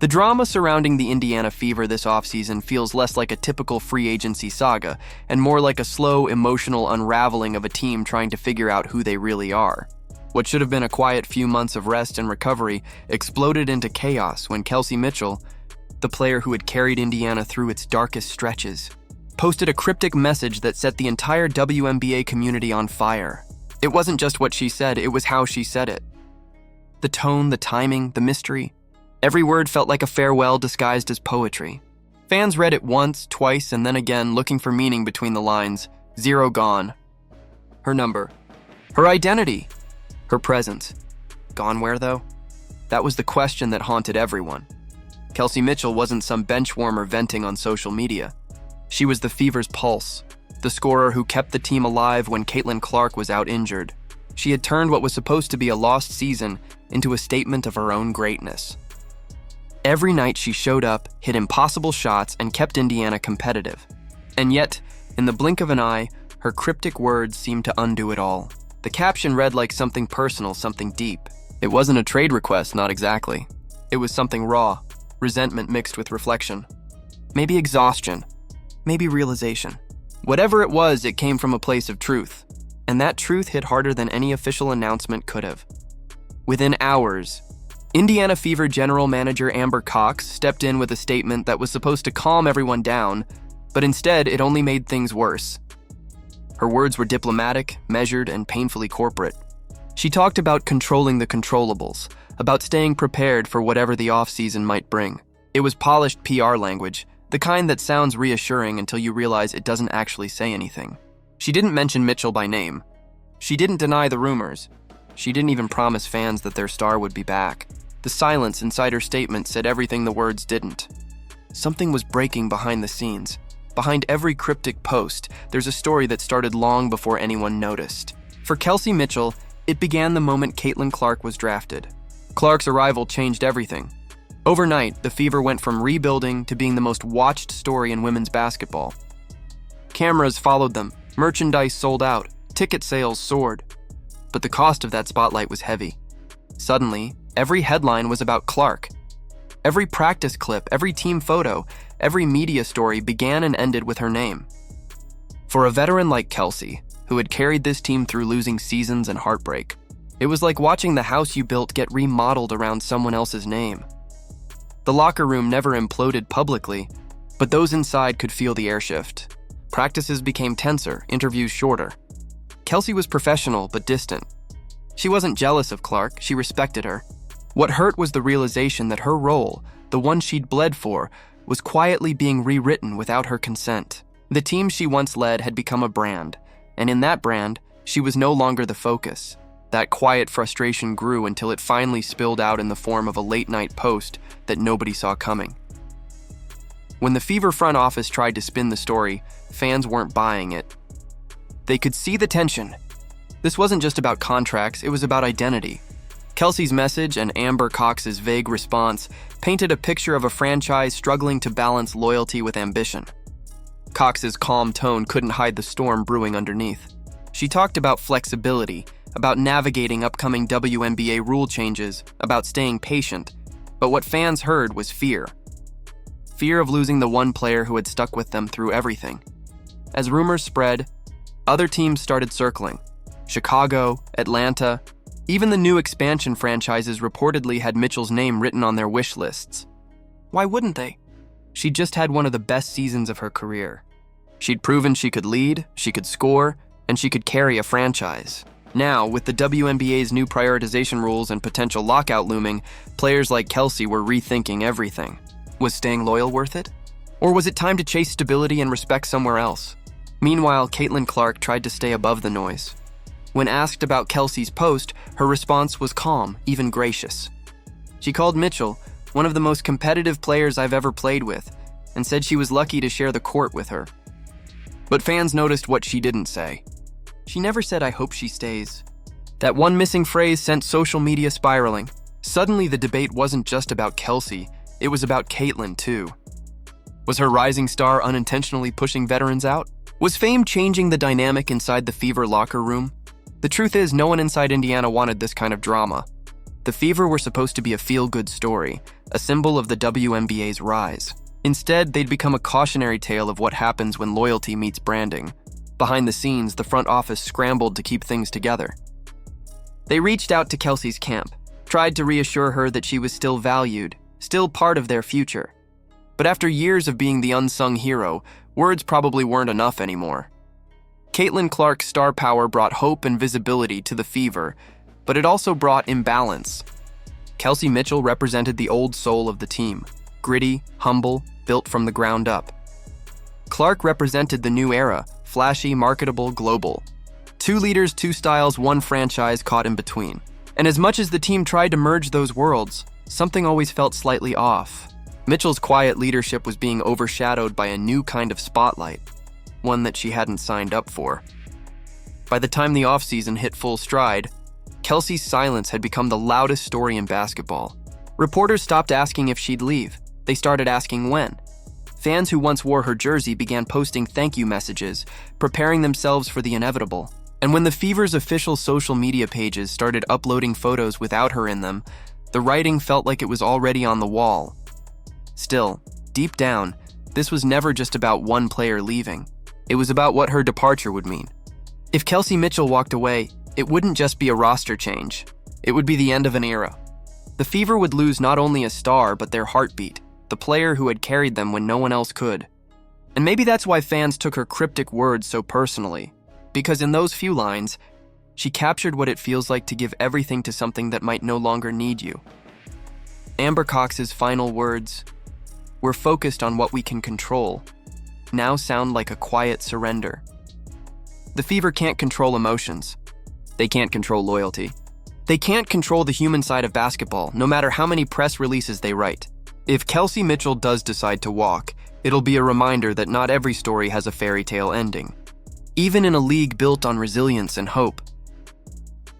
The drama surrounding the Indiana Fever this offseason feels less like a typical free agency saga and more like a slow, emotional unraveling of a team trying to figure out who they really are. What should have been a quiet few months of rest and recovery exploded into chaos when Kelsey Mitchell, the player who had carried Indiana through its darkest stretches, posted a cryptic message that set the entire WNBA community on fire. It wasn't just what she said, it was how she said it. The tone, the timing, the mystery. Every word felt like a farewell disguised as poetry. Fans read it once, twice, and then again, looking for meaning between the lines. 0 gone. Her number. Her identity. Her presence. Gone where, though? That was the question that haunted everyone. Kelsey Mitchell wasn't some bench warmer venting on social media. She was the Fever's pulse, the scorer who kept the team alive when Caitlin Clark was out injured. She had turned what was supposed to be a lost season into a statement of her own greatness. Every night she showed up, hit impossible shots, and kept Indiana competitive. And yet, in the blink of an eye, her cryptic words seemed to undo it all. The caption read like something personal, something deep. It wasn't a trade request, not exactly. It was something raw, resentment mixed with reflection. Maybe exhaustion. Maybe realization. Whatever it was, it came from a place of truth. And that truth hit harder than any official announcement could have. Within hours, Indiana Fever general manager Amber Cox stepped in with a statement that was supposed to calm everyone down, but instead it only made things worse. Her words were diplomatic, measured, and painfully corporate. She talked about controlling the controllables, about staying prepared for whatever the offseason might bring. It was polished PR language, the kind that sounds reassuring until you realize it doesn't actually say anything. She didn't mention Mitchell by name. She didn't deny the rumors. She didn't even promise fans that their star would be back. The silence inside her statement said everything the words didn't. Something was breaking behind the scenes. Behind every cryptic post, there's a story that started long before anyone noticed. For Kelsey Mitchell, it began the moment Caitlin Clark was drafted. Clark's arrival changed everything. Overnight, the Fever went from rebuilding to being the most watched story in women's basketball. Cameras followed them, merchandise sold out, ticket sales soared. But the cost of that spotlight was heavy. Suddenly, every headline was about Clark. Every practice clip, every team photo, every media story began and ended with her name. For a veteran like Kelsey, who had carried this team through losing seasons and heartbreak, it was like watching the house you built get remodeled around someone else's name. The locker room never imploded publicly, but those inside could feel the air shift. Practices became tenser, interviews shorter. Kelsey was professional but distant. She wasn't jealous of Clark, she respected her. What hurt was the realization that her role, the one she'd bled for, was quietly being rewritten without her consent. The team she once led had become a brand, and in that brand, she was no longer the focus. That quiet frustration grew until it finally spilled out in the form of a late-night post that nobody saw coming. When the Fever front office tried to spin the story, fans weren't buying it. They could see the tension. This wasn't just about contracts, it was about identity. Kelsey's message and Amber Cox's vague response painted a picture of a franchise struggling to balance loyalty with ambition. Cox's calm tone couldn't hide the storm brewing underneath. She talked about flexibility, about navigating upcoming WNBA rule changes, about staying patient, but what fans heard was fear. Fear of losing the one player who had stuck with them through everything. As rumors spread, other teams started circling. Chicago, Atlanta, even the new expansion franchises reportedly had Mitchell's name written on their wish lists. Why wouldn't they? She'd just had one of the best seasons of her career. She'd proven she could lead, she could score, and she could carry a franchise. Now, with the WNBA's new prioritization rules and potential lockout looming, players like Kelsey were rethinking everything. Was staying loyal worth it? Or was it time to chase stability and respect somewhere else? Meanwhile, Caitlin Clark tried to stay above the noise. When asked about Kelsey's post, her response was calm, even gracious. She called Mitchell one of the most competitive players I've ever played with, and said she was lucky to share the court with her. But fans noticed what she didn't say. She never said, "I hope she stays." That one missing phrase sent social media spiraling. Suddenly, the debate wasn't just about Kelsey, it was about Caitlin too. Was her rising star unintentionally pushing veterans out? Was fame changing the dynamic inside the Fever locker room? The truth is, no one inside Indiana wanted this kind of drama. The Fever were supposed to be a feel-good story, a symbol of the WNBA's rise. Instead, they'd become a cautionary tale of what happens when loyalty meets branding. Behind the scenes, the front office scrambled to keep things together. They reached out to Kelsey's camp, tried to reassure her that she was still valued, still part of their future. But after years of being the unsung hero, words probably weren't enough anymore. Caitlin Clark's star power brought hope and visibility to the Fever, but it also brought imbalance. Kelsey Mitchell represented the old soul of the team, gritty, humble, built from the ground up. Clark represented the new era, flashy, marketable, global. Two leaders, two styles, one franchise caught in between. And as much as the team tried to merge those worlds, something always felt slightly off. Mitchell's quiet leadership was being overshadowed by a new kind of spotlight, one that she hadn't signed up for. By the time the offseason hit full stride, Kelsey's silence had become the loudest story in basketball. Reporters stopped asking if she'd leave. They started asking when. Fans who once wore her jersey began posting thank you messages, preparing themselves for the inevitable. And when the Fever's official social media pages started uploading photos without her in them, the writing felt like it was already on the wall. Still, deep down, this was never just about one player leaving. It was about what her departure would mean. If Kelsey Mitchell walked away, it wouldn't just be a roster change. It would be the end of an era. The Fever would lose not only a star, but their heartbeat, the player who had carried them when no one else could. And maybe that's why fans took her cryptic words so personally, because in those few lines, she captured what it feels like to give everything to something that might no longer need you. Amber Cox's final words, "We're focused on what we can control," now sound like a quiet surrender. The Fever can't control emotions. They can't control loyalty. They can't control the human side of basketball, no matter how many press releases they write. If Kelsey Mitchell does decide to walk, it'll be a reminder that not every story has a fairy tale ending, even in a league built on resilience and hope.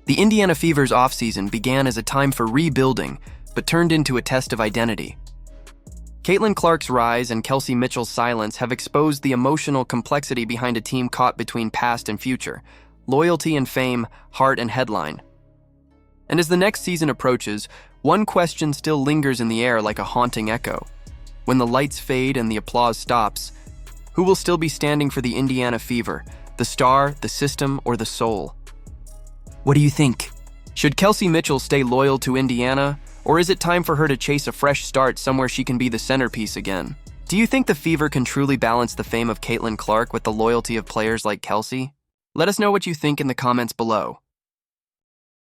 The Indiana Fever's offseason began as a time for rebuilding, but turned into a test of identity. Caitlin Clark's rise and Kelsey Mitchell's silence have exposed the emotional complexity behind a team caught between past and future, loyalty and fame, heart and headline. And as the next season approaches, one question still lingers in the air like a haunting echo. When the lights fade and the applause stops, who will still be standing for the Indiana Fever, the star, the system, or the soul? What do you think? Should Kelsey Mitchell stay loyal to Indiana, or is it time for her to chase a fresh start somewhere she can be the centerpiece again? Do you think the Fever can truly balance the fame of Caitlin Clark with the loyalty of players like Kelsey? Let us know what you think in the comments below.